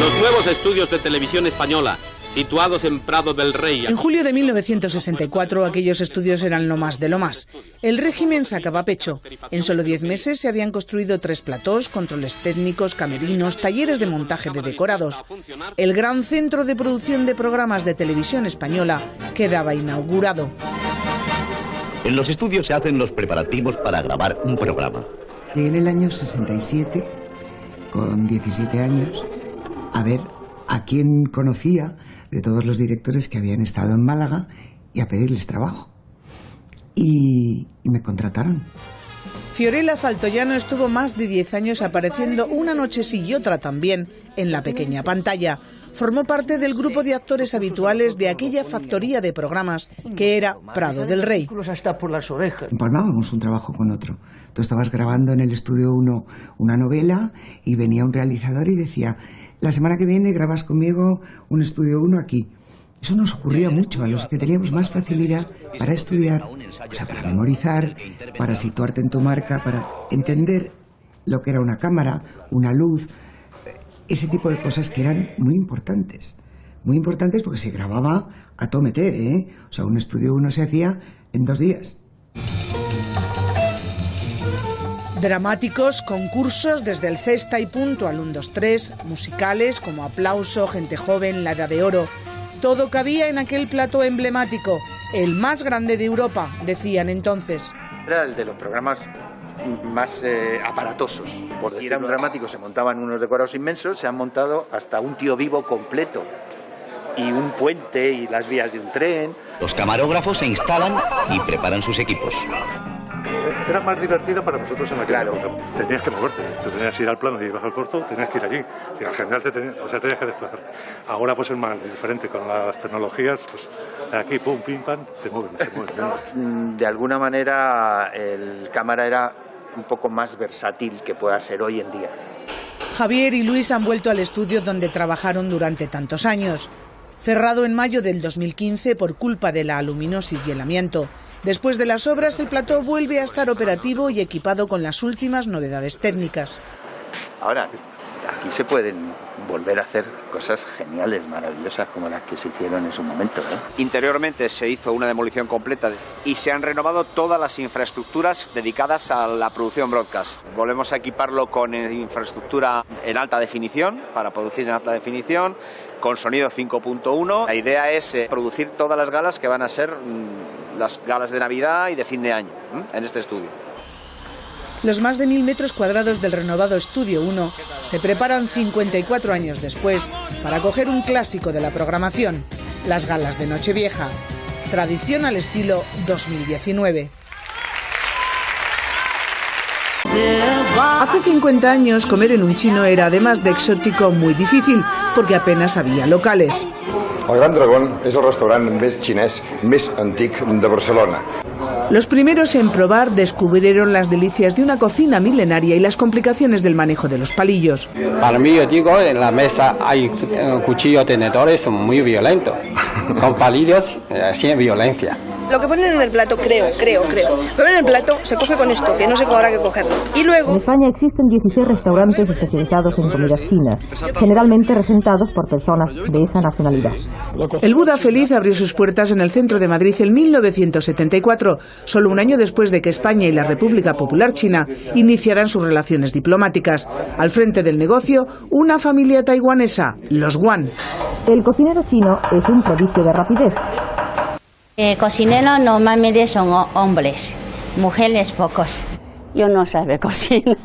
Los nuevos estudios de televisión española, situados en Prado del Rey. En julio de 1964 aquellos estudios eran lo más de lo más. El régimen sacaba pecho. En solo 10 meses se habían construido 3 platós, controles técnicos, camerinos, talleres de montaje de decorados. El gran centro de producción de programas de televisión española quedaba inaugurado. En los estudios se hacen los preparativos para grabar un programa. Llegué en el año 67, con 17 años, a ver a quién conocía de todos los directores que habían estado en Málaga y a pedirles trabajo. Y me contrataron. Fiorella Faltoiano estuvo más de 10 años apareciendo una noche sí y otra también en la pequeña pantalla. Formó parte del grupo de actores habituales de aquella factoría de programas que era Prado del Rey. Empalmábamos un trabajo con otro. Tú estabas grabando en el estudio 1 una novela y venía un realizador y decía: la semana que viene grabas conmigo un estudio 1 aquí. Eso nos ocurría mucho a los que teníamos más facilidad para estudiar, o sea, para memorizar, para situarte en tu marca, para entender lo que era una cámara, una luz, ese tipo de cosas que eran muy importantes. Muy importantes porque se grababa a todo meter, ¿eh? O sea, un estudio 1 se hacía en 2 días. Dramáticos, concursos desde el Cesta y Punto al 1, 2, 3, musicales como Aplauso, Gente Joven, La Edad de Oro. Todo cabía en aquel plató emblemático, el más grande de Europa, decían entonces. Era el de los programas más aparatosos. Por decir, era un dramático, se montaban unos decorados inmensos, se han montado hasta un tío vivo completo. Y un puente y las vías de un tren. Los camarógrafos se instalan y preparan sus equipos. Era más divertido para nosotros en la claro. Tenías que moverte, tú tenías que ir al plano y ibas al corto, tenías que ir allí. Si en general tenías que desplazarte. Ahora pues es más diferente, con las tecnologías, pues de aquí, pum, pim, pam, te mueven. De alguna manera el cámara era un poco más versátil que pueda ser hoy en día. Javier y Luis han vuelto al estudio donde trabajaron durante tantos años. Cerrado en mayo del 2015 por culpa de la aluminosis y el amianto. Después de las obras, el plató vuelve a estar operativo y equipado con las últimas novedades técnicas. Ahora, aquí se pueden volver a hacer cosas geniales, maravillosas, como las que se hicieron en su momento, ¿eh? Interiormente se hizo una demolición completa y se han renovado todas las infraestructuras dedicadas a la producción broadcast. Volvemos a equiparlo con infraestructura en alta definición, para producir en alta definición, con sonido 5.1. La idea es producir todas las galas que van a ser las galas de Navidad y de fin de año en este estudio. Los más de 1000 metros cuadrados del renovado Estudio 1 se preparan 54 años después para acoger un clásico de la programación, las galas de Nochevieja, tradición al estilo 2019. Hace 50 años comer en un chino era, además de exótico, muy difícil, porque apenas había locales. El Gran Dragón és el restaurant més xinès més antic de Barcelona. Los primeros en probar descubrieron las delicias de una cocina milenaria y las complicaciones del manejo de los palillos. Para mí, yo digo, en la mesa hay cuchillos, tenedores muy violentos, con palillos sin violencia. Lo que ponen en el plato, creo. Pero en el plato se coge con esto, que no sé cómo habrá que cogerlo. Y luego... En España existen 16 restaurantes especializados en comidas chinas, generalmente regentados por personas de esa nacionalidad. El Buda Feliz abrió sus puertas en el centro de Madrid en 1974, solo un año después de que España y la República Popular China iniciaran sus relaciones diplomáticas. Al frente del negocio, una familia taiwanesa, los Wan. El cocinero chino es un prodigio de rapidez. Cocineros normalmente son hombres, mujeres pocos. Yo no sabe cocinar.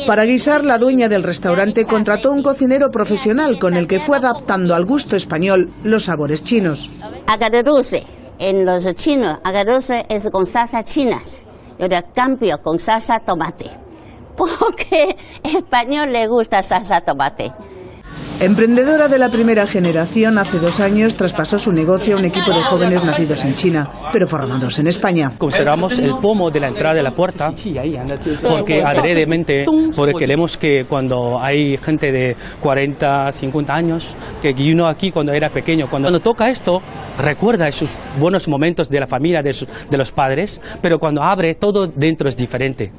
Para guisar, la dueña del restaurante contrató un cocinero profesional con el que fue adaptando al gusto español los sabores chinos. Agridulce, en los chinos, agridulce es con salsa chinas. Yo le cambio con salsa tomate, porque al español le gusta salsa tomate. Emprendedora de la primera generación, hace 2 años traspasó su negocio a un equipo de jóvenes nacidos en China, pero formados en España. Conservamos el pomo de la entrada de la puerta, porque adredemente, porque queremos que cuando hay gente de 40, 50 años, que vino aquí cuando era pequeño, cuando toca esto, recuerda esos buenos momentos de la familia, de los padres, pero cuando abre, todo dentro es diferente.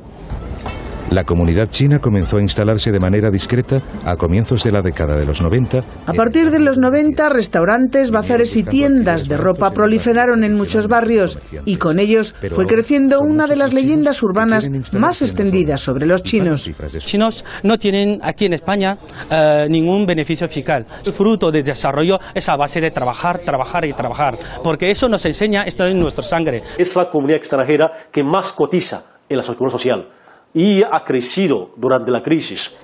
La comunidad china comenzó a instalarse de manera discreta a comienzos de la década de los 90. A partir de los 90, restaurantes, bazares y tiendas de ropa proliferaron en muchos barrios y con ellos fue creciendo una de las leyendas urbanas más extendidas sobre los chinos. Los chinos no tienen aquí en España ningún beneficio fiscal. El fruto del desarrollo es a base de trabajar, trabajar y trabajar, porque eso nos enseña, esto en nuestra sangre. Es la comunidad extranjera que más cotiza en la seguridad social y ha crecido durante la crisis.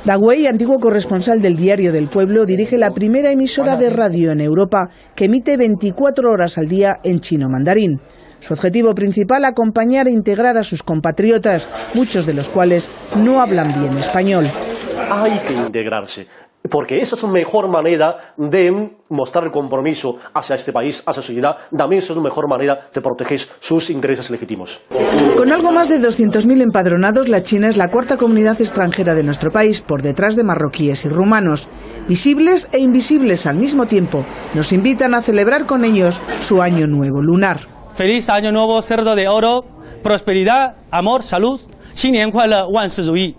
Da Wei, antiguo corresponsal del Diario del Pueblo, dirige la primera emisora de radio en Europa que emite 24 horas al día en chino mandarín. Su objetivo principal, acompañar e integrar a sus compatriotas, muchos de los cuales no hablan bien español. Hay que integrarse, porque esa es la mejor manera de mostrar el compromiso hacia este país, hacia su sociedad. También es la mejor manera de proteger sus intereses legítimos. Con algo más de 200.000 empadronados, la China es la cuarta comunidad extranjera de nuestro país, por detrás de marroquíes y rumanos. Visibles e invisibles al mismo tiempo, nos invitan a celebrar con ellos su Año Nuevo lunar. Feliz Año Nuevo, cerdo de oro, prosperidad, amor, salud. 新年快乐，万事如意。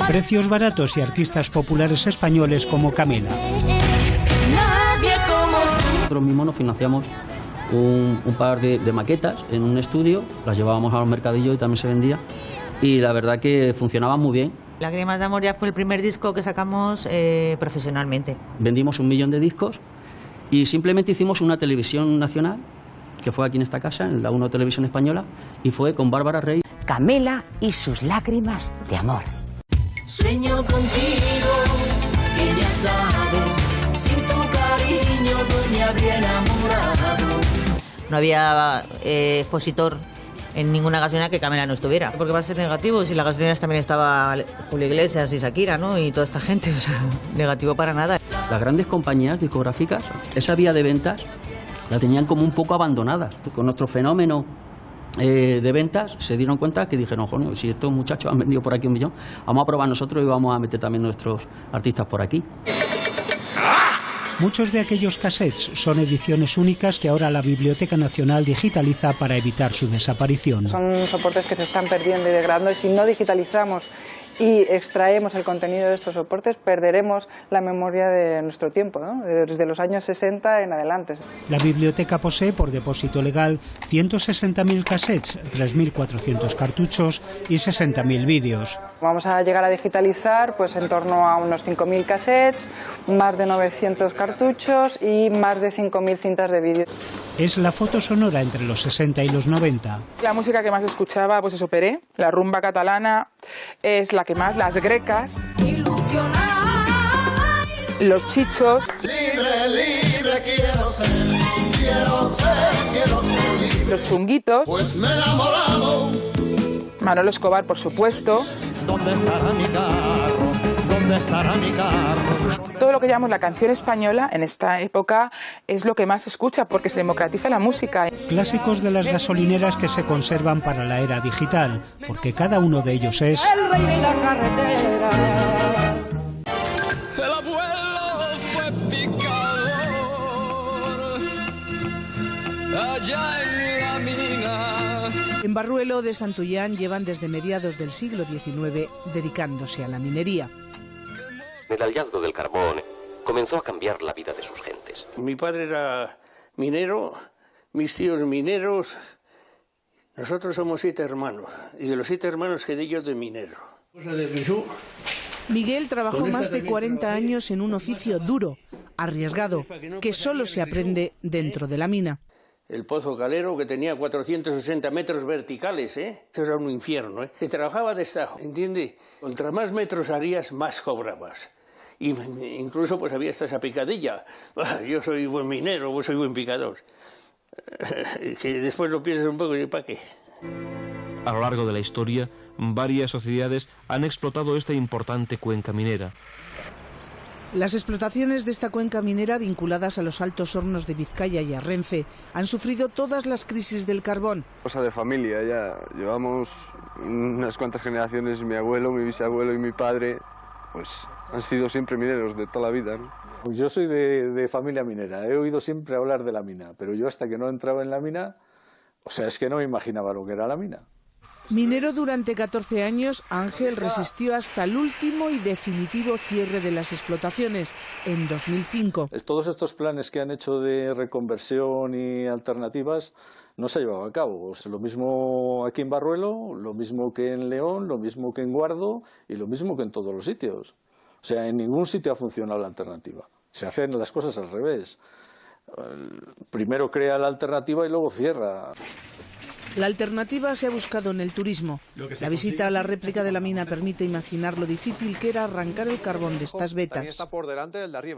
Precios baratos y artistas populares españoles como Camela. Nosotros mismos nos financiamos un par de maquetas en un estudio, las llevábamos a los mercadillos y también se vendía, y la verdad que funcionaban muy bien. Lágrimas de Amor ya fue el primer disco que sacamos profesionalmente. Vendimos 1 millón de discos y simplemente hicimos una televisión nacional, que fue aquí en esta casa, en la 1 Televisión Española, y fue con Bárbara Rey. Camela y sus lágrimas de amor. Sueño contigo, que ya sabes, sin tu cariño no me habría enamorado. No había expositor en ninguna gasolinera que Camela no estuviera. Porque va a ser negativo si las gasolineras también estaba Julio Iglesias y Shakira, ¿no? Y toda esta gente, o sea, negativo para nada. Las grandes compañías discográficas, esa vía de ventas, la tenían como un poco abandonada. Con nuestro fenómeno de ventas se dieron cuenta que dijeron, joder, si estos muchachos han vendido por aquí 1 millón, vamos a probar nosotros y vamos a meter también nuestros artistas por aquí. Muchos de aquellos cassettes son ediciones únicas que ahora la Biblioteca Nacional digitaliza para evitar su desaparición. Son soportes que se están perdiendo y degradando, y si no digitalizamos y extraemos el contenido de estos soportes, perderemos la memoria de nuestro tiempo, ¿no? Desde los años 60 en adelante. La biblioteca posee, por depósito legal, 160.000 cassettes, 3.400 cartuchos y 60.000 vídeos. Vamos a llegar a digitalizar pues en torno a unos 5.000 cassettes, más de 900 cartuchos y más de 5.000 cintas de vídeo. Es la foto sonora entre los 60 y los 90. La música que más escuchaba, pues eso, Peré, la rumba catalana, es la que más, las grecas, los chichos, Libre, libre quiero ser, quiero ser, quiero ser libre. Los chunguitos, Pues me he enamorado. Manolo Escobar, por supuesto. ¿Dónde estará mi carro? ¿Dónde estará mi carro? Todo lo que llamamos la canción española en esta época es lo que más se escucha porque se democratiza la música. Clásicos de las gasolineras que se conservan para la era digital, porque cada uno de ellos es El rey de la carretera. El abuelo fue picador allá en la mina. En Barruelo de Santullán llevan desde mediados del siglo XIX dedicándose a la minería. El hallazgo del carbón comenzó a cambiar la vida de sus gentes. Mi padre era minero, mis tíos mineros, nosotros somos 7 hermanos, y de los 7 hermanos quedé yo de minero. Miguel trabajó más de 40 años en un oficio duro, arriesgado, que solo se aprende dentro de la mina. El pozo calero, que tenía 460 metros verticales, Eso era un infierno, Se trabajaba de estajo, ¿entiende? Contra más metros harías, más cobrabas. Y incluso pues había esa picadilla. Yo soy buen minero, vos soy buen picador. Que después lo piensas un poco y ¿para qué? A lo largo de la historia, varias sociedades han explotado esta importante cuenca minera. Las explotaciones de esta cuenca minera vinculadas a los altos hornos de Vizcaya y a Renfe han sufrido todas las crisis del carbón. Cosa de familia ya, llevamos unas cuantas generaciones, mi abuelo, mi bisabuelo y mi padre, pues han sido siempre mineros de toda la vida, ¿no? Yo soy de familia minera, he oído siempre hablar de la mina, pero yo hasta que no entraba en la mina, o sea, es que no me imaginaba lo que era la mina. Minero durante 14 años, Ángel resistió hasta el último y definitivo cierre de las explotaciones, en 2005. Todos estos planes que han hecho de reconversión y alternativas no se ha llevado a cabo. O sea, lo mismo aquí en Barruelo, lo mismo que en León, lo mismo que en Guardo y lo mismo que en todos los sitios. O sea, en ningún sitio ha funcionado la alternativa. Se hacen las cosas al revés. Primero crea la alternativa y luego cierra. La alternativa se ha buscado en el turismo. La visita a la réplica de la mina permite imaginar lo difícil que era arrancar el carbón de estas vetas. También está por delante del de arriba.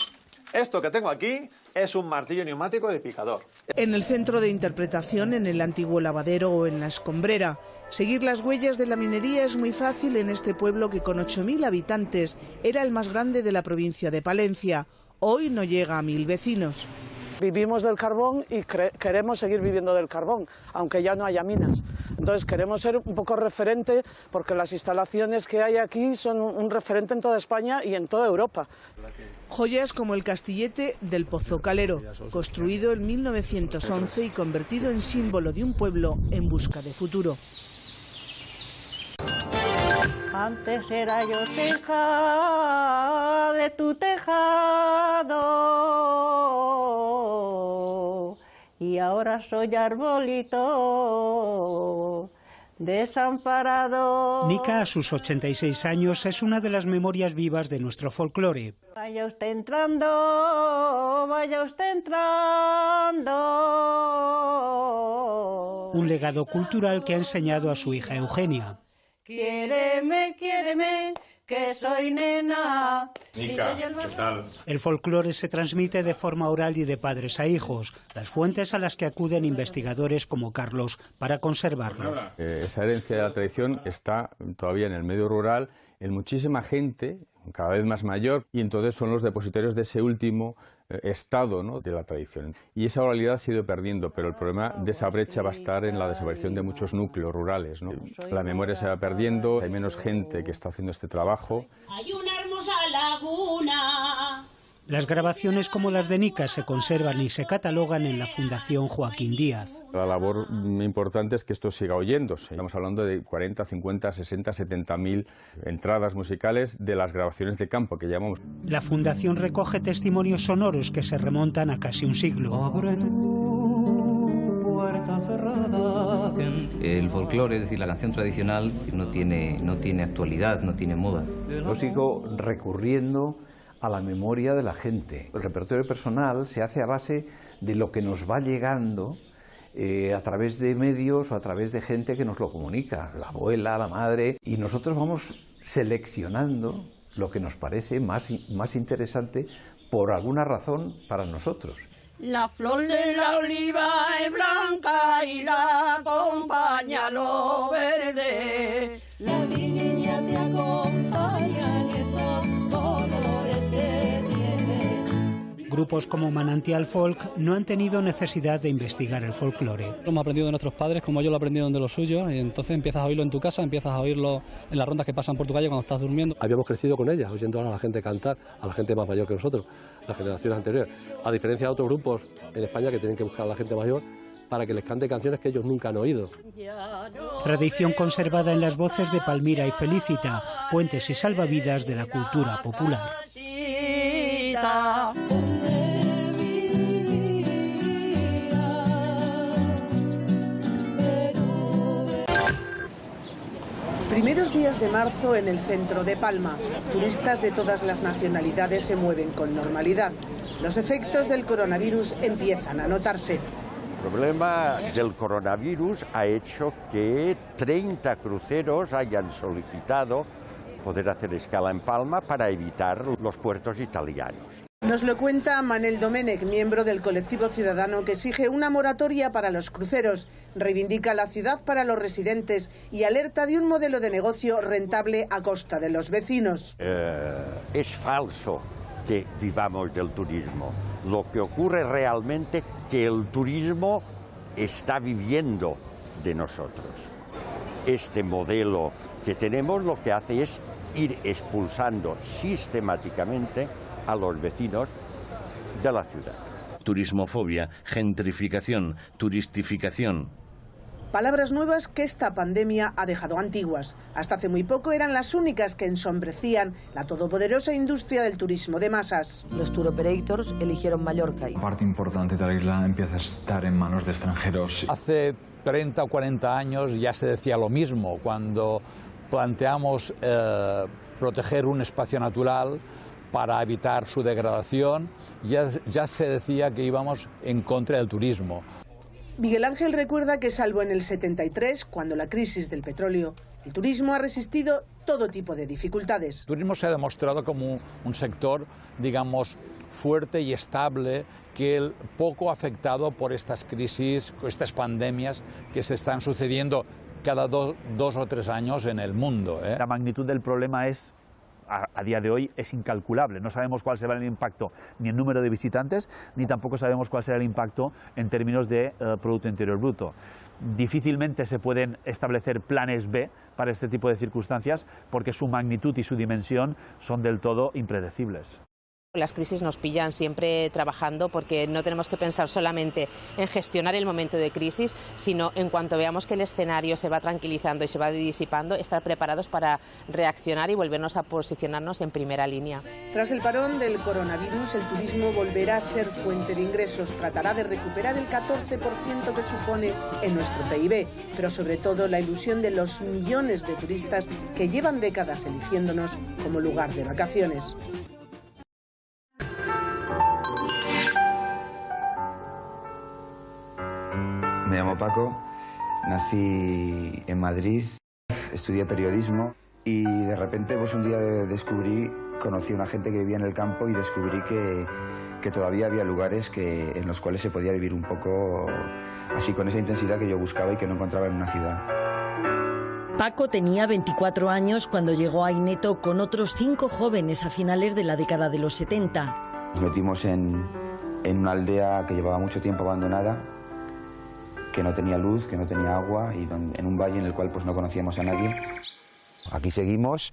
Esto que tengo aquí es un martillo neumático de picador. En el centro de interpretación, en el antiguo lavadero o en la escombrera. Seguir las huellas de la minería es muy fácil en este pueblo que con 8.000 habitantes era el más grande de la provincia de Palencia. Hoy no llega a 1.000 vecinos. Vivimos del carbón y queremos seguir viviendo del carbón, aunque ya no haya minas. Entonces queremos ser un poco referente, porque las instalaciones que hay aquí son un referente en toda España y en toda Europa. Joyas como el Castillete del Pozo Calero, construido en 1911 y convertido en símbolo de un pueblo en busca de futuro. Antes era yo teja de tu tejado y ahora soy arbolito desamparado. Nica, a sus 86 años, es una de las memorias vivas de nuestro folclore. Vaya usted entrando, vaya usted entrando. Un legado cultural que ha enseñado a su hija Eugenia. Quiéreme, quiéreme, que soy nena. Nica, ¿qué tal? El folclore se transmite de forma oral y de padres a hijos, las fuentes a las que acuden investigadores como Carlos para conservarlo. Esa herencia de la tradición está todavía en el medio rural, en muchísima gente, cada vez más mayor, y entonces son los depositarios de ese último estado, ¿no?, de la tradición. Y esa oralidad se ha ido perdiendo, pero el problema de esa brecha va a estar en la desaparición de muchos núcleos rurales, ¿no? La memoria se va perdiendo, hay menos gente que está haciendo este trabajo. Hay una hermosa laguna. Las grabaciones como las de Nica se conservan y se catalogan en la Fundación Joaquín Díaz. La labor importante es que esto siga oyéndose. Estamos hablando de 40, 50, 60, 70.000 entradas musicales de las grabaciones de campo que llamamos. La Fundación recoge testimonios sonoros que se remontan a casi un siglo. El folclore, es decir, la canción tradicional, no tiene actualidad, no tiene moda. Yo sigo recurriendo a la memoria de la gente. El repertorio personal se hace a base de lo que nos va llegando a través de medios o a través de gente que nos lo comunica, la abuela, la madre, y nosotros vamos seleccionando lo que nos parece más interesante por alguna razón para nosotros. La flor de la oliva es blanca y la acompaña lo verde. La niña te acompaña en esos colores que tiene. Grupos como Manantial Folk no han tenido necesidad de investigar el folclore. Lo hemos aprendido de nuestros padres, como yo lo he aprendido de los suyos, y entonces empiezas a oírlo en tu casa, empiezas a oírlo en las rondas que pasan por tu calle cuando estás durmiendo. Habíamos crecido con ellas, oyendo a la gente cantar, a la gente más mayor que nosotros, las generaciones anteriores. A diferencia de otros grupos en España que tienen que buscar a la gente mayor para que les cante canciones que ellos nunca han oído. Tradición conservada en las voces de Palmira y Felicita, puentes y salvavidas de la cultura popular. Primeros días de marzo en el centro de Palma. Turistas de todas las nacionalidades se mueven con normalidad. Los efectos del coronavirus empiezan a notarse. El problema del coronavirus ha hecho que 30 cruceros hayan solicitado poder hacer escala en Palma para evitar los puertos italianos. Nos lo cuenta Manel Domenech, miembro del colectivo ciudadano que exige una moratoria para los cruceros, reivindica la ciudad para los residentes y alerta de un modelo de negocio rentable a costa de los vecinos. Es falso que vivamos del turismo. Lo que ocurre realmente es que el turismo está viviendo de nosotros. Este modelo que tenemos lo que hace es ir expulsando sistemáticamente a los vecinos de la ciudad. Turismofobia, gentrificación, turistificación. Palabras nuevas que esta pandemia ha dejado antiguas. Hasta hace muy poco eran las únicas que ensombrecían la todopoderosa industria del turismo de masas. Los tour operators eligieron Mallorca. Parte importante de la isla empieza a estar en manos de extranjeros. Hace 30 o 40 años ya se decía lo mismo. Cuando planteamos proteger un espacio natural para evitar su degradación, ya se decía que íbamos en contra del turismo. Miguel Ángel recuerda que salvo en el 73, cuando la crisis del petróleo, el turismo ha resistido todo tipo de dificultades. El turismo se ha demostrado como un sector, digamos, fuerte y estable, que poco afectado por estas crisis, estas pandemias que se están sucediendo cada dos o tres años en el mundo. La magnitud del problema es, a día de hoy, es incalculable. No sabemos cuál será el impacto ni en número de visitantes, ni tampoco sabemos cuál será el impacto en términos de Producto Interior Bruto. Difícilmente se pueden establecer planes B para este tipo de circunstancias porque su magnitud y su dimensión son del todo impredecibles. Las crisis nos pillan siempre trabajando porque no tenemos que pensar solamente en gestionar el momento de crisis, sino en cuanto veamos que el escenario se va tranquilizando y se va disipando, estar preparados para reaccionar y volvernos a posicionarnos en primera línea. Tras el parón del coronavirus, el turismo volverá a ser fuente de ingresos, tratará de recuperar el 14% que supone en nuestro PIB, pero sobre todo la ilusión de los millones de turistas que llevan décadas eligiéndonos como lugar de vacaciones. Me llamo Paco, nací en Madrid, estudié periodismo y de repente pues un día conocí a una gente que vivía en el campo y descubrí que todavía había lugares en los cuales se podía vivir un poco así con esa intensidad que yo buscaba y que no encontraba en una ciudad. Paco tenía 24 años cuando llegó a Aineto con otros 5 jóvenes a finales de la década de los 70. Nos metimos en una aldea que llevaba mucho tiempo abandonada, que no tenía luz, que no tenía agua y en un valle en el cual pues no conocíamos a nadie. Aquí seguimos,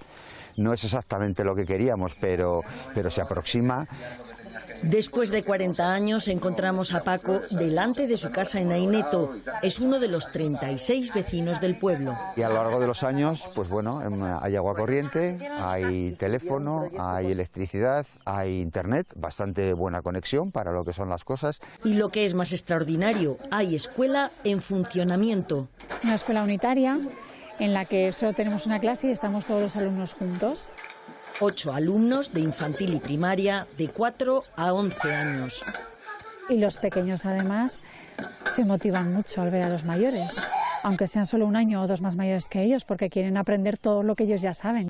no es exactamente lo que queríamos, pero se aproxima. Después de 40 años encontramos a Paco delante de su casa en Aineto. Es uno de los 36 vecinos del pueblo. Y a lo largo de los años, pues bueno, hay agua corriente, hay teléfono, hay electricidad, hay internet, bastante buena conexión para lo que son las cosas. Y lo que es más extraordinario, hay escuela en funcionamiento. Una escuela unitaria en la que solo tenemos una clase y estamos todos los alumnos juntos. 8 alumnos de infantil y primaria de 4 a 11 años. Y los pequeños además se motivan mucho al ver a los mayores, aunque sean solo 1 año o 2 más mayores que ellos, porque quieren aprender todo lo que ellos ya saben.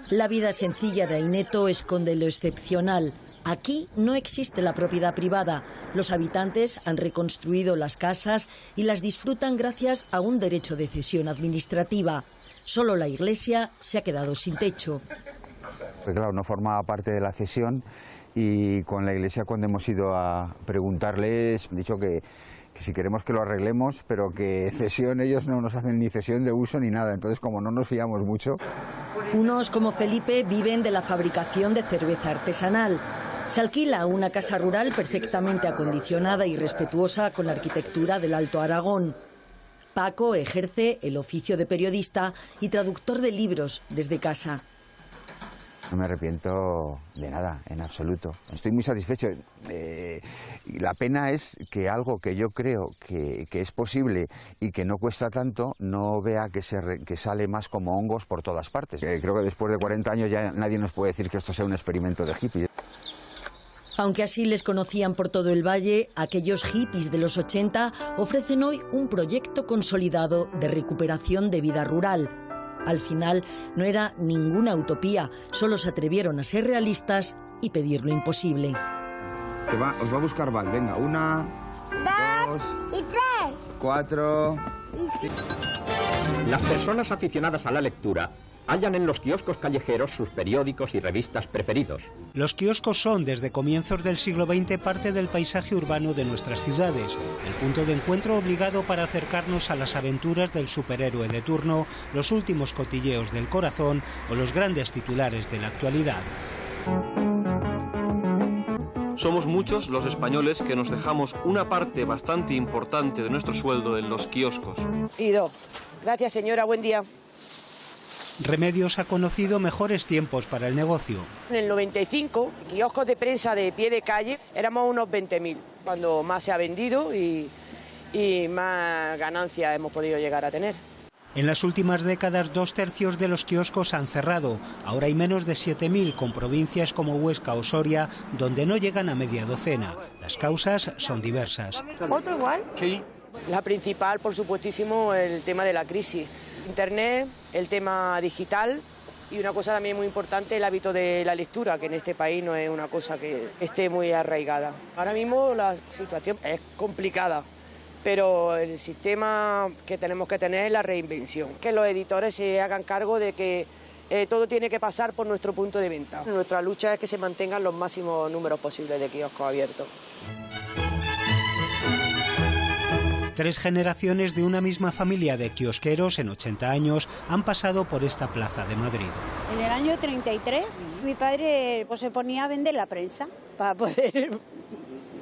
La vida sencilla de Aineto esconde lo excepcional. Aquí no existe la propiedad privada. Los habitantes han reconstruido las casas y las disfrutan gracias a un derecho de cesión administrativa. Solo la iglesia se ha quedado sin techo. Pues claro, no formaba parte de la cesión y con la iglesia cuando hemos ido a preguntarles, han dicho que si queremos que lo arreglemos, pero que cesión ellos no nos hacen ni cesión de uso ni nada, entonces como no nos fiamos mucho. Unos como Felipe viven de la fabricación de cerveza artesanal. Se alquila una casa rural perfectamente acondicionada y respetuosa con la arquitectura del Alto Aragón. Paco ejerce el oficio de periodista y traductor de libros desde casa. No me arrepiento de nada, en absoluto. Estoy muy satisfecho. Y la pena es que algo que yo creo que es posible y que no cuesta tanto, no vea que sale más como hongos por todas partes. Creo que después de 40 años ya nadie nos puede decir que esto sea un experimento de hippie. Aunque así les conocían por todo el valle, aquellos hippies de los 80 ofrecen hoy un proyecto consolidado de recuperación de vida rural. Al final no era ninguna utopía, solo se atrevieron a ser realistas y pedir lo imposible. Os va a buscar Val, venga, 1, 2 y 3, 4... Las personas aficionadas a la lectura hallan en los kioscos callejeros sus periódicos y revistas preferidos. Los kioscos son, desde comienzos del siglo XX, parte del paisaje urbano de nuestras ciudades, el punto de encuentro obligado para acercarnos a las aventuras del superhéroe de turno, los últimos cotilleos del corazón o los grandes titulares de la actualidad. Somos muchos los españoles que nos dejamos una parte bastante importante de nuestro sueldo en los kioscos. Ido. Gracias, señora. Buen día. Remedios ha conocido mejores tiempos para el negocio. En el 95, kioscos de prensa de pie de calle, éramos unos 20.000, cuando más se ha vendido y más ganancias hemos podido llegar a tener. En las últimas décadas, 2/3 de los kioscos han cerrado. Ahora hay menos de 7.000, con provincias como Huesca o Soria, donde no llegan a media docena. Las causas son diversas. ¿Otro igual? Sí. La principal, por supuestísimo, el tema de la crisis. Internet, el tema digital y una cosa también muy importante, el hábito de la lectura, que en este país no es una cosa que esté muy arraigada. Ahora mismo la situación es complicada, pero el sistema que tenemos que tener es la reinvención. Que los editores se hagan cargo de que todo tiene que pasar por nuestro punto de venta. Nuestra lucha es que se mantengan los máximos números posibles de kioscos abiertos. 3 generaciones de una misma familia de kiosqueros en 80 años han pasado por esta plaza de Madrid. En el año 33 mi padre se ponía a vender la prensa para poder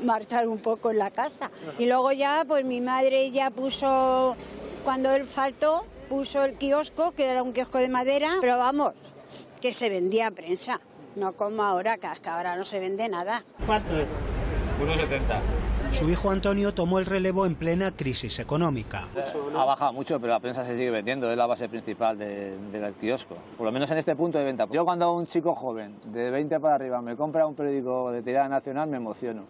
marchar un poco en la casa. Y luego ya mi madre ya puso, cuando él faltó, puso el kiosco, que era un kiosco de madera, pero vamos, que se vendía prensa, no como ahora, que hasta ahora no se vende nada. ¿Cuánto es? 1,70. Su hijo Antonio tomó el relevo en plena crisis económica. Ha bajado mucho, pero la prensa se sigue vendiendo, es la base principal del kiosco, por lo menos en este punto de venta. Yo cuando un chico joven, de 20 para arriba, me compra un periódico de tirada nacional, me emociono.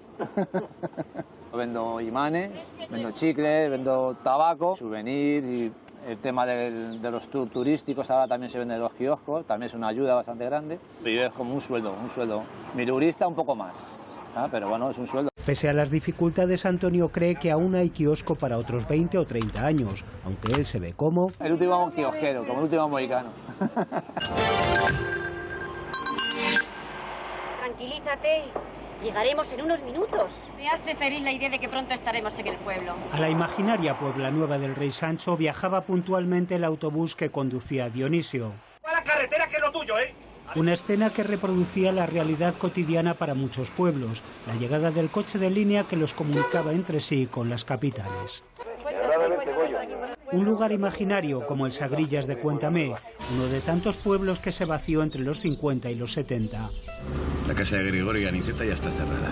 Vendo imanes, vendo chicles, vendo tabaco, souvenirs y el tema de los tours turísticos ahora también se vende en los kioscos, también es una ayuda bastante grande. Pero es como un sueldo. Milurista un poco más, pero bueno, es un sueldo. Pese a las dificultades, Antonio cree que aún hay kiosco para otros 20 o 30 años, aunque él se ve como... el último kiosquero, como el último mohicano. Tranquilízate, llegaremos en unos minutos. Me hace feliz la idea de que pronto estaremos en el pueblo. A la imaginaria Puebla Nueva del Rey Sancho viajaba puntualmente el autobús que conducía a Dionisio. ¡A la carretera, que es lo tuyo, eh! Una escena que reproducía la realidad cotidiana para muchos pueblos, la llegada del coche de línea que los comunicaba entre sí con las capitales. Un lugar imaginario como el Sagrillas de Cuéntame, uno de tantos pueblos que se vació entre los 50 y los 70. La casa de Gregorio y Aniceta ya está cerrada.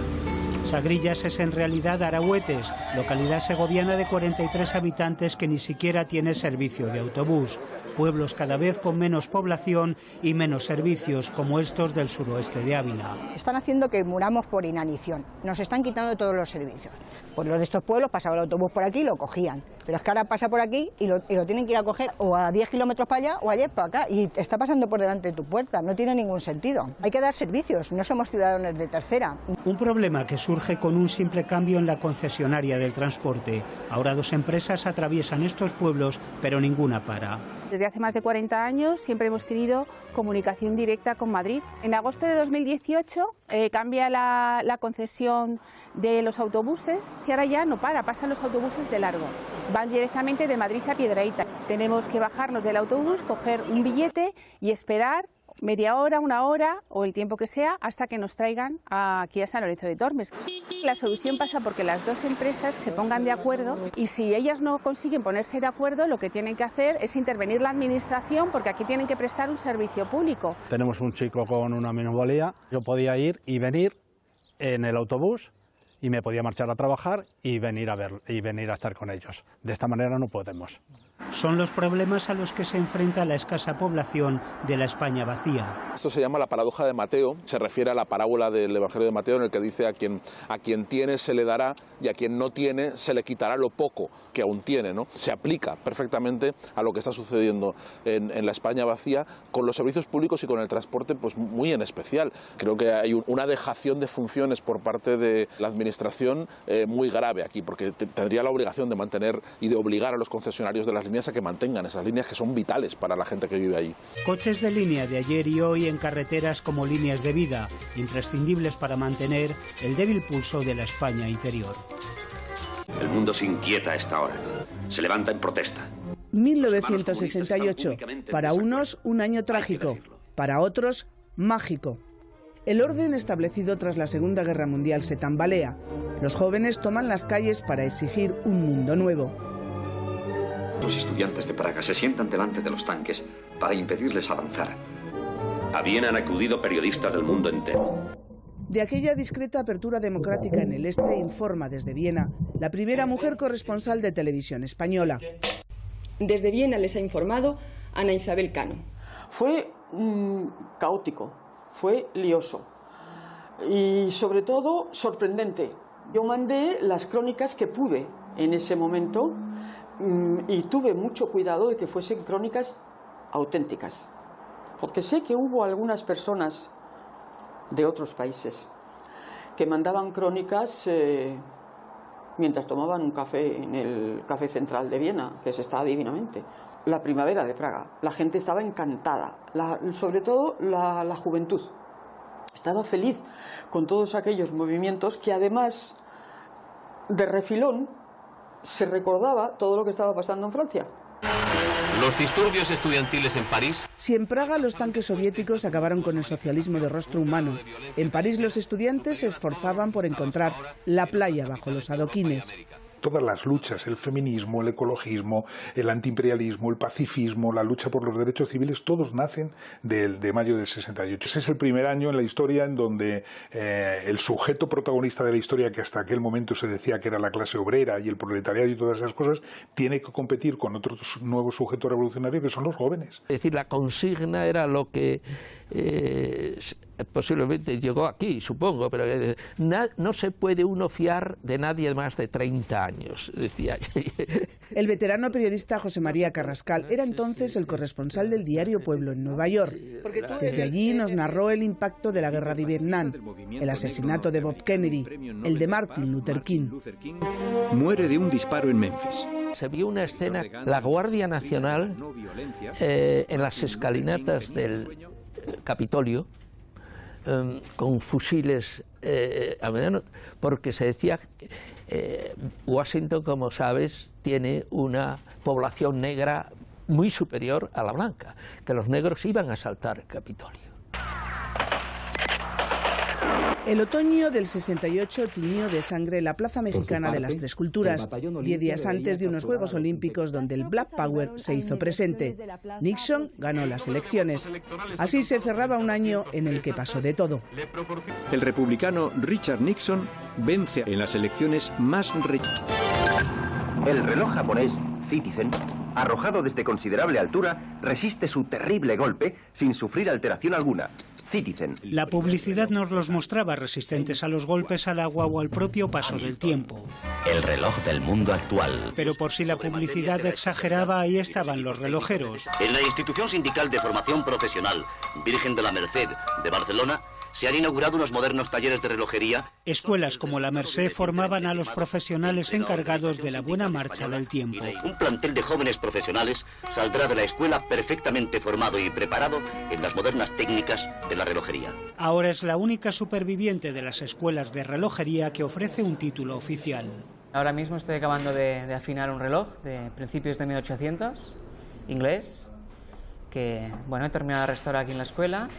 Sagrillas es en realidad Arahuetes, localidad segoviana de 43 habitantes que ni siquiera tiene servicio de autobús. Pueblos cada vez con menos población y menos servicios, como estos del suroeste de Ávila. Están haciendo que muramos por inanición. Nos están quitando todos los servicios. Pues los de estos pueblos pasaba el autobús por aquí y lo cogían. Pero es que ahora pasa por aquí y lo tienen que ir a coger o a 10 kilómetros para allá o ayer para acá. Y está pasando por delante de tu puerta. No tiene ningún sentido. Hay que dar servicios. No somos ciudadanos de tercera. Un problema que surge con un simple cambio en la concesionaria del transporte. Ahora 2 empresas atraviesan estos pueblos, pero ninguna para. Desde hace más de 40 años siempre hemos tenido comunicación directa con Madrid. En agosto de 2018 cambia la concesión de los autobuses y ahora ya no pasan los autobuses de largo. Van directamente de Madrid a Piedrahíta. Tenemos que bajarnos del autobús, coger un billete y esperar media hora, 1 hora o el tiempo que sea hasta que nos traigan aquí a San Lorenzo de Tormes. La solución pasa porque las 2 empresas se pongan de acuerdo y si ellas no consiguen ponerse de acuerdo, lo que tienen que hacer es intervenir la administración porque aquí tienen que prestar un servicio público. Tenemos un chico con una minusvalía, yo podía ir y venir en el autobús y me podía marchar a trabajar y venir a estar con ellos. De esta manera no podemos. Son los problemas a los que se enfrenta la escasa población de la España vacía. Esto se llama la paradoja de Mateo, se refiere a la parábola del Evangelio de Mateo en el que dice a quien tiene se le dará y a quien no tiene se le quitará lo poco que aún tiene, ¿no? Se aplica perfectamente a lo que está sucediendo en la España vacía con los servicios públicos y con el transporte pues muy en especial. Creo que hay una dejación de funciones por parte de la administración muy grave aquí, porque tendría la obligación de mantener y de obligar a los concesionarios de las líneas a que mantengan esas líneas que son vitales para la gente que vive allí. Coches de línea de ayer y hoy en carreteras como líneas de vida, imprescindibles para mantener el débil pulso de la España interior. El mundo se inquieta a esta hora, se levanta en protesta. 1968, para unos un año trágico, para otros mágico. El orden establecido tras la Segunda Guerra Mundial se tambalea. Los jóvenes toman las calles para exigir un mundo nuevo. Los estudiantes de Praga se sientan delante de los tanques para impedirles avanzar. A Viena han acudido periodistas del mundo entero. De aquella discreta apertura democrática en el este informa desde Viena la primera mujer corresponsal de Televisión Española. Desde Viena les ha informado Ana Isabel Cano. Fue caótico, fue lioso y sobre todo sorprendente. Yo mandé las crónicas que pude en ese momento y tuve mucho cuidado de que fuesen crónicas auténticas, porque sé que hubo algunas personas de otros países que mandaban crónicas mientras tomaban un café en el Café Central de Viena, que se está divinamente. La primavera de Praga, la gente estaba encantada, sobre todo la juventud. Estaba feliz con todos aquellos movimientos que además de refilón se recordaba todo lo que estaba pasando en Francia. Los disturbios estudiantiles en París. Si en Praga los tanques soviéticos acabaron con el socialismo de rostro humano, en París los estudiantes se esforzaban por encontrar la playa bajo los adoquines. Todas las luchas, el feminismo, el ecologismo, el antiimperialismo, el pacifismo, la lucha por los derechos civiles, todos nacen de mayo del 68. Ese es el primer año en la historia en donde el sujeto protagonista de la historia, que hasta aquel momento se decía que era la clase obrera y el proletariado y todas esas cosas, tiene que competir con otro nuevo sujeto revolucionario que son los jóvenes. Es decir, la consigna era lo que posiblemente llegó aquí, supongo, pero no se puede uno fiar de nadie más de 30 años, decía. El veterano periodista José María Carrascal era entonces el corresponsal del diario Pueblo en Nueva York. Desde allí nos narró el impacto de la guerra de Vietnam, el asesinato de Bob Kennedy, el de Martin Luther King. Muere de un disparo en Memphis. Se vio una escena, la Guardia Nacional, en las escalinatas del Capitolio, con fusiles a mediano, porque se decía Washington, como sabes, tiene una población negra muy superior a la blanca, que los negros iban a asaltar el Capitolio. El otoño del 68 tiñó de sangre la Plaza Mexicana de las Tres Culturas, 10 días antes de unos Juegos Olímpicos donde el Black Power se hizo presente. Nixon ganó las elecciones. Así se cerraba un año en el que pasó de todo. El republicano Richard Nixon vence en las elecciones más... El reloj japonés Citizen, arrojado desde considerable altura, resiste su terrible golpe sin sufrir alteración alguna. Citizen. La publicidad nos los mostraba resistentes a los golpes al agua o al propio paso del tiempo. El reloj del mundo actual. Pero por si la publicidad exageraba, ahí estaban los relojeros. En la Institución Sindical de Formación Profesional Virgen de la Merced de Barcelona se han inaugurado unos modernos talleres de relojería. Escuelas como la Merced formaban a los profesionales encargados de la buena marcha del tiempo. Un plantel de jóvenes profesionales saldrá de la escuela perfectamente formado y preparado en las modernas técnicas de la relojería. Ahora es la única superviviente de las escuelas de relojería que ofrece un título oficial. Ahora mismo estoy acabando de afinar un reloj de principios de 1800, inglés, que bueno, he terminado de restaurar aquí en la escuela.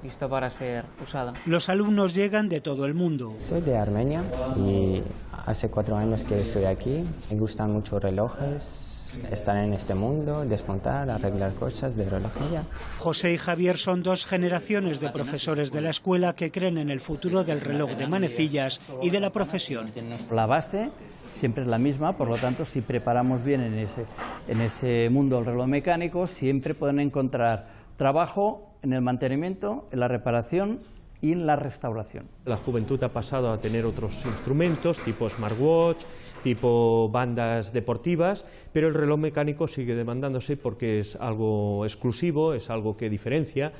Listo para ser usado. Los alumnos llegan de todo el mundo. Soy de Armenia y hace 4 años que estoy aquí. Me gustan mucho relojes, estar en este mundo, desmontar, arreglar cosas de relojería. José y Javier son 2 generaciones de profesores de la escuela que creen en el futuro del reloj de manecillas y de la profesión. La base siempre es la misma, por lo tanto, si preparamos bien en ese mundo del reloj mecánico, siempre pueden encontrar trabajo en el mantenimiento, en la reparación y en la restauración. La juventud ha pasado a tener otros instrumentos, tipo smartwatch, tipo bandas deportivas, pero el reloj mecánico sigue demandándose porque es algo exclusivo, es algo que diferencia.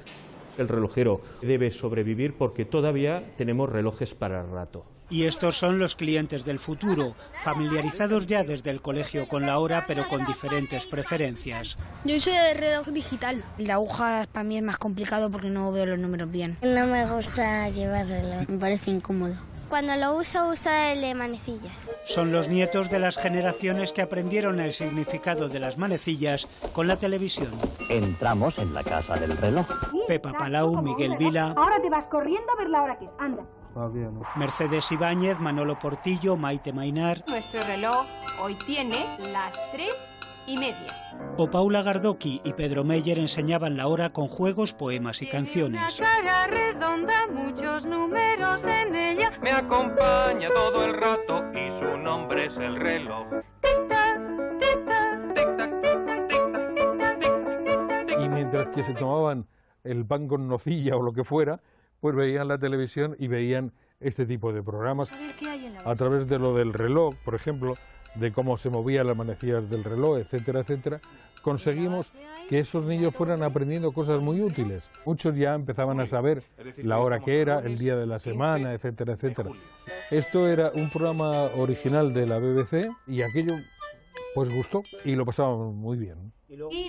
El relojero debe sobrevivir porque todavía tenemos relojes para el rato. Y estos son los clientes del futuro, familiarizados ya desde el colegio con la hora, pero con diferentes preferencias. Yo soy de reloj digital. La aguja para mí es más complicado porque no veo los números bien. No me gusta llevar reloj, me parece incómodo. Cuando lo uso el de manecillas. Son los nietos de las generaciones que aprendieron el significado de las manecillas con la televisión. Entramos en la casa del reloj. Pepa Palau, Miguel Vila, Ahora te vas corriendo a ver la hora que es. Anda. Mercedes Ibáñez, Manolo Portillo, Maite Mainar Nuestro reloj hoy tiene las 3:30. o Paula Gardoqui y Pedro Meyer enseñaban la hora con juegos, poemas y canciones. Cara redonda, muchos números en ella. Me acompaña todo el rato y su nombre es el reloj. Y mientras que se tomaban el pan con nocilla o lo que fuera, pues veían la televisión y veían este tipo de programas a través de lo del reloj, por ejemplo, de cómo se movían las manecillas del reloj, etcétera, etcétera. Conseguimos que esos niños fueran aprendiendo cosas muy útiles. Muchos ya empezaban a saber la hora que era, el día de la semana, etcétera, etcétera. Esto era un programa original de la BBC y aquello pues gustó y lo pasábamos muy bien.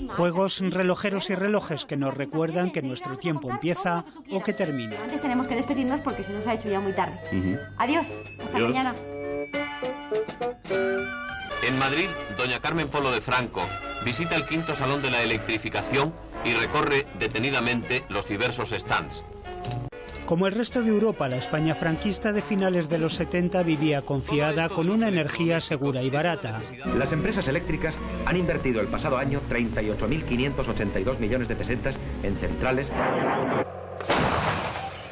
Juegos, relojeros y relojes que nos recuerdan que nuestro tiempo empieza o que termina. Antes tenemos que despedirnos porque se nos ha hecho ya muy tarde. Adiós. Hasta mañana. En Madrid, doña Carmen Polo de Franco visita el 5º Salón de la Electrificación y recorre detenidamente los diversos stands. Como el resto de Europa, la España franquista de finales de los 70 vivía confiada con una energía segura y barata. Las empresas eléctricas han invertido el pasado año 38.582 millones de pesetas en centrales.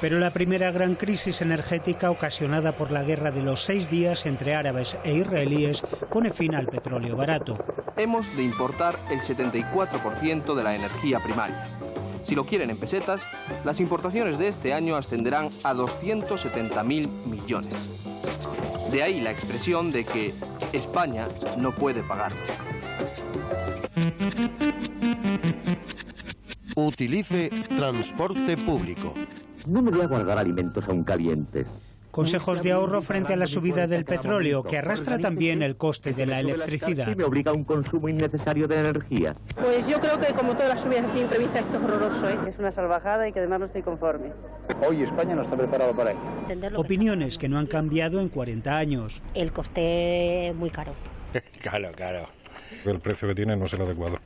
Pero la primera gran crisis energética ocasionada por la guerra de los 6 días entre árabes e israelíes pone fin al petróleo barato. Hemos de importar el 74% de la energía primaria. Si lo quieren en pesetas, las importaciones de este año ascenderán a 270.000 millones. De ahí la expresión de que España no puede pagarlo. Utilice transporte público. No me voy a guardar alimentos aún calientes. Consejos de ahorro frente a la subida del petróleo, que arrastra también el coste de la electricidad. Me obliga a un consumo innecesario de energía. Pues yo creo que como todas las subidas así imprevistas, esto es horroroso, ¿eh? Es una salvajada y que además no estoy conforme. Hoy España no está preparado para ello. Opiniones que no han cambiado en 40 años. El coste muy caro. Claro. El precio que tiene no es el adecuado.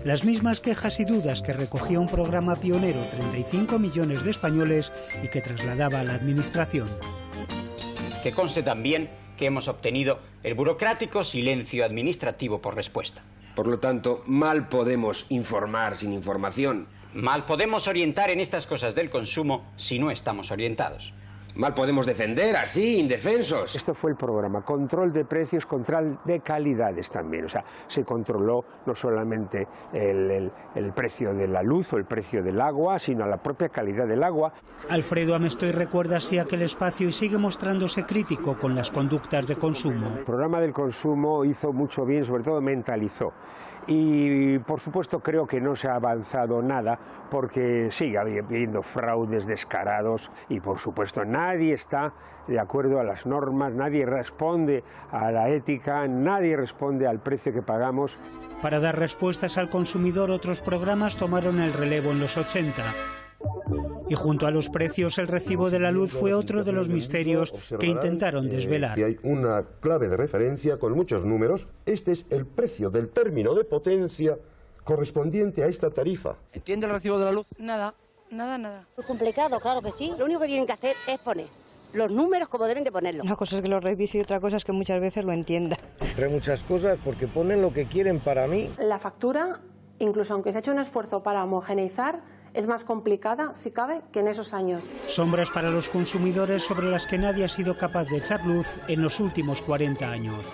Las mismas quejas y dudas que recogía un programa pionero 35 millones de españoles y que trasladaba a la administración. Que conste también que hemos obtenido el burocrático silencio administrativo por respuesta. Por lo tanto, mal podemos informar sin información. Mal podemos orientar en estas cosas del consumo si no estamos orientados. Mal podemos defender así, indefensos. Esto fue el programa, control de precios, control de calidades también. O sea, se controló no solamente el precio de la luz o el precio del agua, sino la propia calidad del agua. Alfredo Amestoy recuerda así aquel espacio y sigue mostrándose crítico con las conductas de consumo. El programa del consumo hizo mucho bien, sobre todo mentalizó. Y por supuesto creo que no se ha avanzado nada porque sigue habiendo fraudes descarados y por supuesto nadie está de acuerdo a las normas, nadie responde a la ética, nadie responde al precio que pagamos. Para dar respuestas al consumidor, otros programas tomaron el relevo en los 80. Y junto a los precios, el recibo de la luz fue otro de los misterios que intentaron desvelar. Y hay una clave de referencia con muchos números. Este es el precio del término de potencia correspondiente a esta tarifa. ¿Entiende el recibo de la luz? Nada. Muy complicado, claro que sí. Lo único que tienen que hacer es poner los números como deben de ponerlos. Una cosa es que lo revise y otra cosa es que muchas veces lo entienda. Entre muchas cosas, porque ponen lo que quieren para mí. La factura, incluso aunque se ha hecho un esfuerzo para homogeneizar, es más complicada, si cabe, que en esos años. Sombras para los consumidores sobre las que nadie ha sido capaz de echar luz en los últimos 40 años.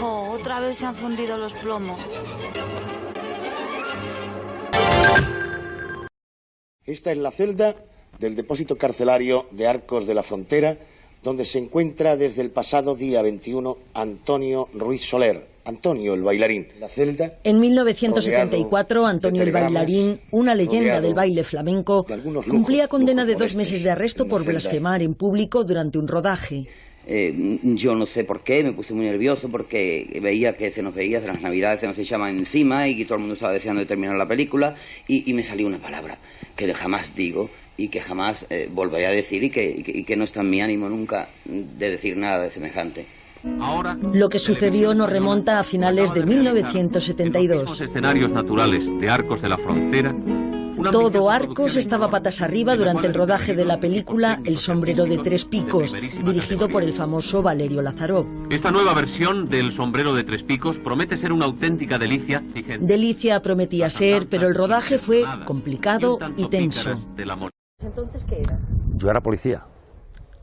Oh, otra vez se han fundido los plomos. Esta es la celda del depósito carcelario de Arcos de la Frontera, donde se encuentra desde el pasado día 21 Antonio Ruiz Soler. Antonio el bailarín. La celda. En 1974, Antonio el bailarín, una leyenda del baile flamenco, cumplía condena de 2 meses de arresto por blasfemar en público durante un rodaje. Yo no sé por qué, me puse muy nervioso porque veía que las navidades se nos echaban encima y que todo el mundo estaba deseando de terminar la película y me salió una palabra que jamás digo y que jamás volveré a decir y que no está en mi ánimo nunca de decir nada de semejante. Lo que sucedió nos remonta a finales de 1972. En los escenarios naturales de Arcos de la Frontera, todo Arcos estaba patas arriba durante el rodaje de la película El sombrero de tres picos, dirigido por el famoso Valerio Lázarov. Esta nueva versión del sombrero de tres picos promete ser una auténtica delicia. Delicia prometía ser, pero el rodaje fue complicado y tenso. ¿Entonces qué eras? Yo era policía.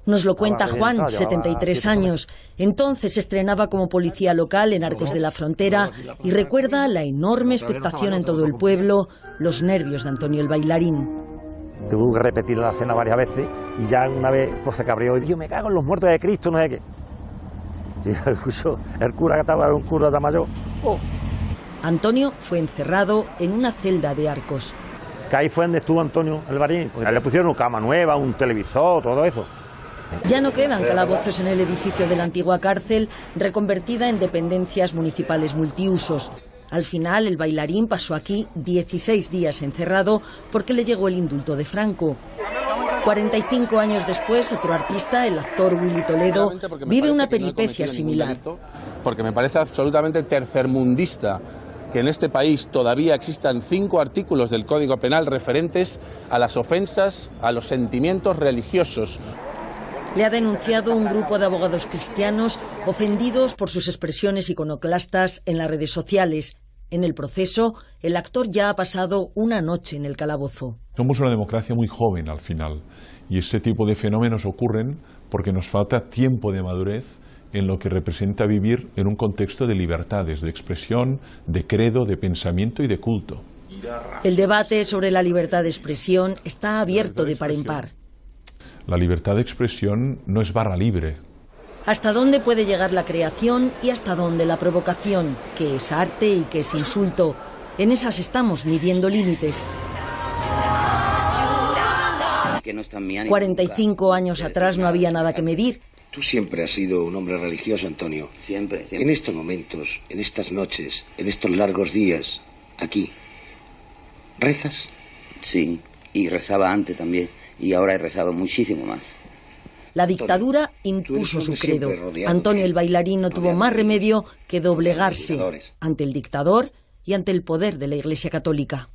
Nos lo cuenta Juan, 73 años. Entonces estrenaba como policía local en Arcos de la Frontera y recuerda la enorme expectación en todo el pueblo, los nervios de Antonio el bailarín. Tuve que repetir la cena varias veces y ya una vez pues, se cabreó y dijo, me cago en los muertos de Cristo, no sé qué. Y escuchó el cura que estaba, era un cura de Tamayo. Oh. Antonio fue encerrado en una celda de Arcos. Que ahí fue donde estuvo Antonio el bailarín. Le pusieron una cama nueva, un televisor, todo eso. Ya no quedan calabozos en el edificio de la antigua cárcel, reconvertida en dependencias municipales multiusos. Al final, el bailarín pasó aquí 16 días encerrado porque le llegó el indulto de Franco. 45 años después, otro artista, el actor Willy Toledo, vive una peripecia similar. Porque me parece absolutamente tercermundista que en este país todavía existan 5 artículos del Código Penal referentes a las ofensas a los sentimientos religiosos. Le ha denunciado un grupo de abogados cristianos ofendidos por sus expresiones iconoclastas en las redes sociales. En el proceso, el actor ya ha pasado una noche en el calabozo. Somos una democracia muy joven al final y ese tipo de fenómenos ocurren porque nos falta tiempo de madurez en lo que representa vivir en un contexto de libertades, de expresión, de credo, de pensamiento y de culto. El debate sobre la libertad de expresión está abierto de par en par. La libertad de expresión no es barra libre. ¿Hasta dónde puede llegar la creación y hasta dónde la provocación? ¿Qué es arte y qué es insulto? En esas estamos midiendo límites. 45 años atrás no había nada que medir. Tú siempre has sido un hombre religioso, Antonio. Siempre. En estos momentos, en estas noches, en estos largos días, aquí, ¿rezas? Sí, y rezaba antes también. Y ahora he rezado muchísimo más. La dictadura impuso su credo. Antonio el bailarín no tuvo más remedio que doblegarse ante el dictador y ante el poder de la Iglesia Católica.